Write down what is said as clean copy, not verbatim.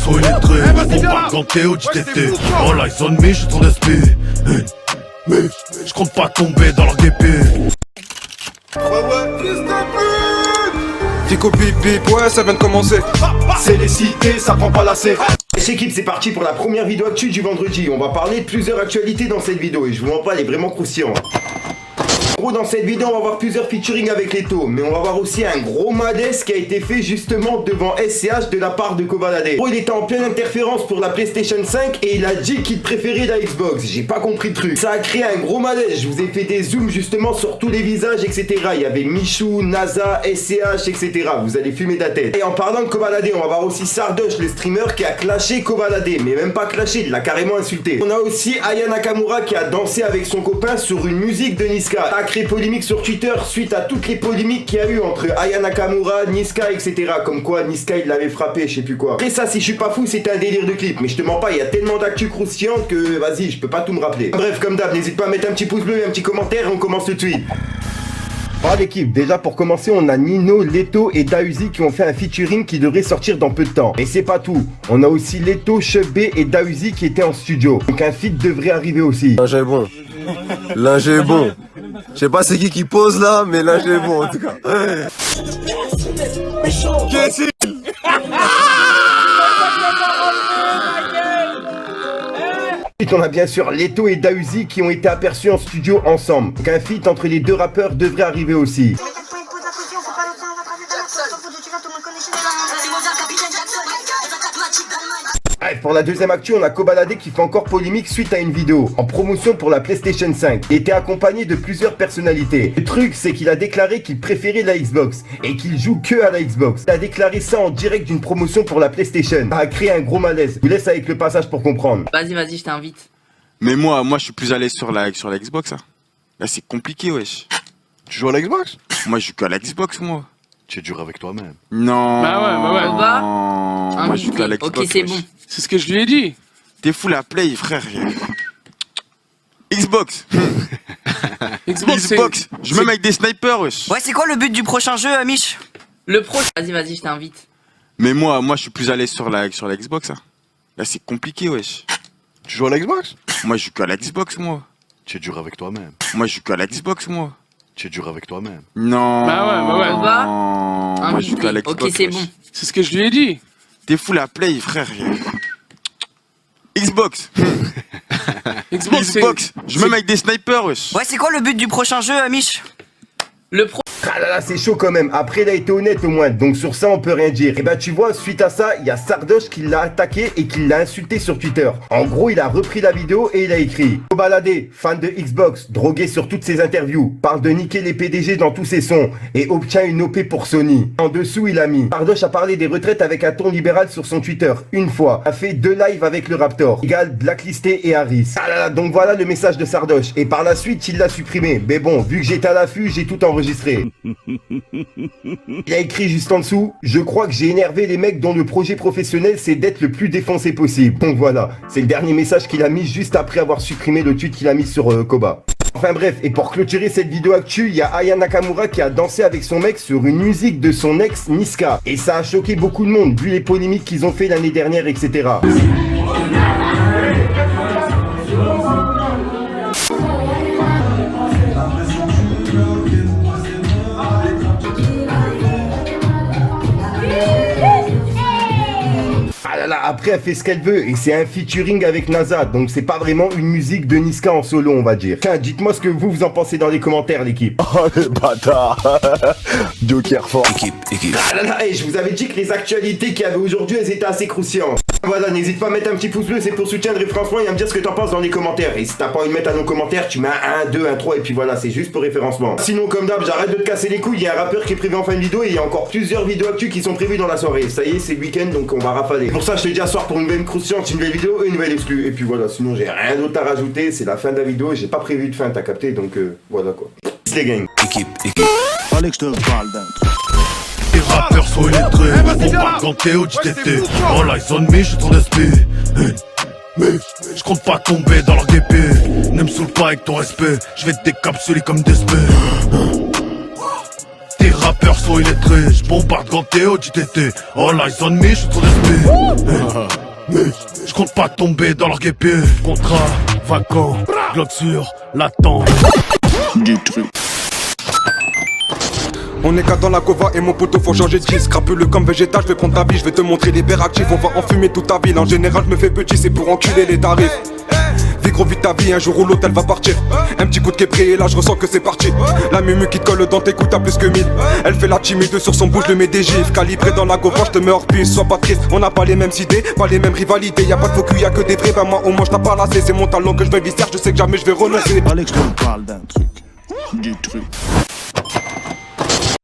sont illettrés, on parle ganté ou JTT. All eyes on me, je suis ton SP. Mais je compte pas tomber dans leur guépé. Fico bip bip, ouais ça vient de commencer. C'est les cités, ça prend pas la C. Chez Équipe, c'est parti pour la première vidéo actu du vendredi. On va parler de plusieurs actualités dans cette vidéo et je vous mens pas, elle est vraiment croustillante. En gros, dans cette vidéo, on va voir plusieurs featuring avec Leto, mais on va voir aussi un gros madès qui a été fait justement devant SCH de la part de Kobalade. En gros, il était en pleine interférence pour la PlayStation 5 et il a dit qu'il préférait la Xbox. J'ai pas compris le truc. Ça a créé un gros madès. Je vous ai fait des zooms justement sur tous les visages, etc. Il y avait Michou, NASA, SCH, etc. Vous allez fumer de la tête. Et en parlant de Kobalade, on va voir aussi Sardoche, le streamer, qui a clashé Kobalade, mais même pas clashé, il l'a carrément insulté. On a aussi Aya Nakamura qui a dansé avec son copain sur une musique de Niska. Créé polémique sur Twitter suite à toutes les polémiques qu'il y a eu entre Aya Nakamura, Niska, etc. Comme quoi Niska il l'avait frappé, je sais plus quoi. Après ça, si je suis pas fou, c'était un délire de clip. Mais je te mens pas, il y a tellement d'actu croustillantes que vas-y, je peux pas tout me rappeler. Bref, comme d'hab, n'hésite pas à mettre un petit pouce bleu et un petit commentaire et on commence tout de suite. Par l'équipe, déjà pour commencer, on a Nino, Leto et Dausi qui ont fait un featuring qui devrait sortir dans peu de temps. Et c'est pas tout, on a aussi Leto, Chebé et Dausi qui étaient en studio. Donc un feat devrait arriver aussi. L'ingé est bon. L'ingé est bon. Je sais pas c'est qui pose là, mais l'ingé est bon en tout cas. Ensuite, on a bien sûr Leto et Dausi qui ont été aperçus en studio ensemble. Donc un feat entre les deux rappeurs devrait arriver aussi. Bref, pour la deuxième actu, on a Kobalade qui fait encore polémique suite à une vidéo en promotion pour la PlayStation 5. Il était accompagné de plusieurs personnalités. Le truc, c'est qu'il a déclaré qu'il préférait la Xbox et qu'il joue que à la Xbox. Il a déclaré ça en direct d'une promotion pour la PlayStation. Ça a créé un gros malaise. Je vous laisse avec le passage pour comprendre. Vas-y, je t'invite. Mais moi je suis plus à l'aise sur la Xbox. Hein. Là c'est compliqué wesh. Tu joues à la Xbox? Moi je joue qu'à la Xbox moi. Tu es dur avec toi-même. Non. Bah ouais. Moi je joue qu'à la Xbox. Ok, c'est wesh. bon. C'est ce que je lui ai dit. T'es fou la play frère. Xbox. Xbox. Je joue même avec des snipers wesh. Ouais, c'est quoi le but du prochain jeu, Mich? Le pro. Vas-y, je t'invite. Mais moi je suis plus à l'aise sur la Xbox. Hein. Là c'est compliqué wesh. Tu joues à la Xbox? Moi je joue qu'à la Xbox moi. Tu es dur avec toi-même. Moi je joue qu'à la Xbox moi. Tu es dur avec toi-même. Non. Bah ouais. Moi je joue qu'à la Xbox. Ok, c'est wesh. bon. C'est ce que je lui ai dit. T'es fou la play frère. Xbox. Xbox. Je joue même avec des snipers wesh. Ouais, c'est quoi le but du prochain jeu, Mich? Le pro. Ah là là, c'est chaud quand même. Après, il a été honnête au moins. Donc sur ça, on peut rien dire. Et bah tu vois, suite à ça, il y a Sardoche qui l'a attaqué et qui l'a insulté sur Twitter. En gros, il a repris la vidéo et il a écrit: Kobalade, fan de Xbox, drogué sur toutes ses interviews, parle de niquer les PDG dans tous ses sons et obtient une OP pour Sony. En dessous, il a mis: Sardoche a parlé des retraites avec un ton libéral sur son Twitter. Une fois. A fait 2 lives avec le Raptor. Égal Blacklisté et Harris. Ah là là, donc voilà le message de Sardoche. Et par la suite, il l'a supprimé. Mais bon, vu que j'étais à l'affût, j'ai tout enregistré. Il a écrit juste en dessous: je crois que j'ai énervé les mecs dont le projet professionnel c'est d'être le plus défoncé possible. Donc voilà, c'est le dernier message qu'il a mis juste après avoir supprimé le tweet qu'il a mis sur Koba. Enfin bref, et pour clôturer cette vidéo actu, il y a Aya Nakamura qui a dansé avec son mec sur une musique de son ex Niska. Et ça a choqué beaucoup de monde vu les polémiques qu'ils ont fait l'année dernière, etc. Après elle fait ce qu'elle veut et c'est un featuring avec NASA, donc c'est pas vraiment une musique de Niska en solo, on va dire. Tiens, dites-moi ce que vous en pensez dans les commentaires, l'équipe. Oh le bâtard. Joker fort. Équipe. Ah là là, et je vous avais dit que les actualités qu'il y avait aujourd'hui, elles étaient assez croustillantes. Voilà, n'hésite pas à mettre un petit pouce bleu, c'est pour soutenir le référencement et à me dire ce que t'en penses dans les commentaires. Et si t'as pas envie de mettre un nom commentaire, tu mets un 1, 2, 1, 3 et puis voilà, c'est juste pour référencement. Sinon, comme d'hab, j'arrête de te casser les couilles, il y a un rappeur qui est prévu en fin de vidéo et il y a encore plusieurs vidéos actu qui sont prévues dans la soirée. Ça y est, c'est le week-end donc on va rafaler. Pour ça, je te dis à soir pour une nouvelle croustillante, une nouvelle vidéo et une nouvelle exclue. Et puis voilà, sinon j'ai rien d'autre à rajouter, c'est la fin de la vidéo et j'ai pas prévu de fin, t'as capté, donc voilà quoi. Peace les gang. Équipe. Fallait que je te parle d'un truc. Les rappeurs sont illettrés, on parle ganté ou JTT. All eyes on me, je suis ton SP. Mais je compte pas tomber dans leur guépé. Ne me saoule pas avec ton respect, je vais te décapsuler comme des spé. Tes rappeurs sont illettrés. J'bombarde quand Théo dit tété. All eyes on me, j'suis trop d'esprit. J'compte pas tomber dans leur guépier. Contrat, vacant, globe sur, l'attend. Du truc. On est qu'à dans la cova et mon poteau faut changer de disque. Crapuleux comme végétal, je vais prendre ta vie, je vais te montrer les verres actifs. On va enfumer toute ta ville, en général je me fais petit, c'est pour enculer les tarifs. Vis gros vite ta vie, un jour où l'hôtel va partir. Un petit coup de québré et là je ressens que c'est parti. La mumu qui te colle dans tes coups t'as plus que 1000. Elle fait la timide sur son bouche, je le mets des gifs. Calibré dans la gova, je te mets hors piste, sois pas triste. On n'a pas les mêmes idées, pas les mêmes rivalités. Y'a pas de faux cul, y'a que des vrais, ben moi au moins je t'ai pas lassé. C'est mon talent que je vais visser, je sais que jamais je vais renoncer. Allez que je te parle d'un truc. Du truc.